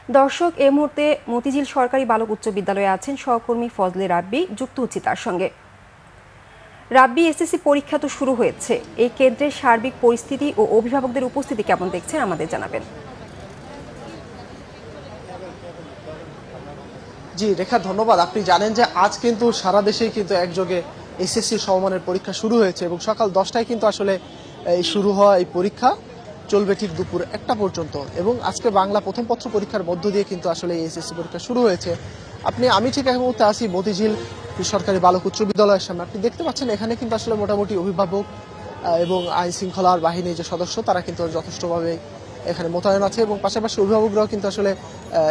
দর্শক, এই মুহূর্তে মতিঝিল সরকারি বালক উচ্চ বিদ্যালয়ে আছেন সহকর্মী ফজলে রাব্বি, যুক্ত হচ্ছি তার সঙ্গে। রাব্বি, এসএসসি পরীক্ষা তো শুরু হয়েছে, এই কেন্দ্রের সার্বিক পরিস্থিতি ও অভিভাবকদের উপস্থিতি কেমন দেখছেন আমাদের জানাবেন। জি রেখা, ধন্যবাদ। আপনি জানেন যে আজ কিন্তু সারা দেশেই কিন্তু একযোগে এসএসসি সমমানের পরীক্ষা শুরু হয়েছে এবং সকাল 10টায় কিন্তু আসলে এই শুরু হওয়া এই পরীক্ষা চলবে ঠিক দুপুর 1টা পর্যন্ত। এবং আজকে বাংলা প্রথম পত্র পরীক্ষার মধ্য দিয়ে কিন্তু আসলে এই এসএসসি পরীক্ষা শুরু হয়েছে। আমি ঠিক এই মুহূর্তে আছি মতিঝিল সরকারি বালক উচ্চ বিদ্যালয়ের সামনে। আপনি দেখতে পাচ্ছেন এখানে কিন্তু আসলে মোটামুটি অভিভাবক এবং আইন শৃঙ্খলার বাহিনীর যে সদস্য তারা কিন্তু যথেষ্টভাবে এখানে মোতায়েন আছে এবং পাশাপাশি অভিভাবকরাও কিন্তু আসলে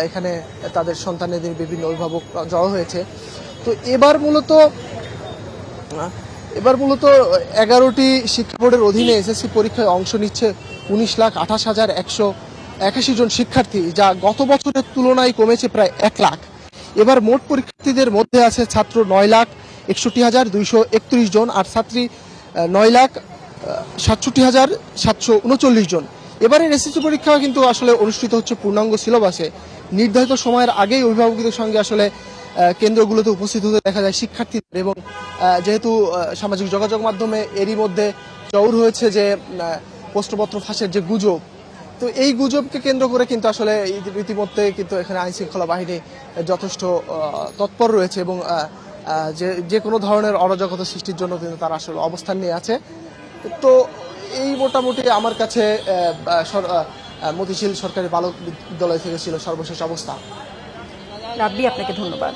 এখানে তাদের সন্তানেদের বিভিন্ন অভিভাবক জড়ো হয়েছে। তো এবার মূলত 11টি শিক্ষা বোর্ডের অধীনে এসএসসি পরীক্ষায় অংশ নিচ্ছে 19,28,181 জন শিক্ষার্থী, যা গত বছরের তুলনায় কমেছে প্রায় 1 লাখ। এবার মোট পরীক্ষার্থীদের মধ্যে আছে ছাত্র 9,61,231 জন আর ছাত্রী 9,67,739 জন। এবারের এসএসসি পরীক্ষা কিন্তু আসলে অনুষ্ঠিত হচ্ছে পূর্ণাঙ্গ সিলেবাসে। নির্ধারিত সময়ের আগেই অভিভাবকদের সঙ্গে আসলে কেন্দ্রগুলোতে উপস্থিত হতে দেখা যায় শিক্ষার্থীদের। এবং যেহেতু সামাজিক যোগাযোগ মাধ্যমে এরই মধ্যে চওর হয়েছে যে প্রশ্নপত্র ফাঁসের যে গুজব, তো এই গুজবকে কেন্দ্র করে কিন্তু আসলে ইতিমধ্যে কিন্তু এখানে আইন শৃঙ্খলা বাহিনী যথেষ্ট তৎপর রয়েছে এবং যে কোনো ধরনের অরাজকতা সৃষ্টির জন্য কিন্তু তারা আসলে অবস্থান নিয়ে আছে। তো এই মোটামুটি আমার কাছে মতিঝিল সরকারি বালক বিদ্যালয় থেকে ছিল সর্বশেষ অবস্থা। রাব্বি, আপনাকে ধন্যবাদ।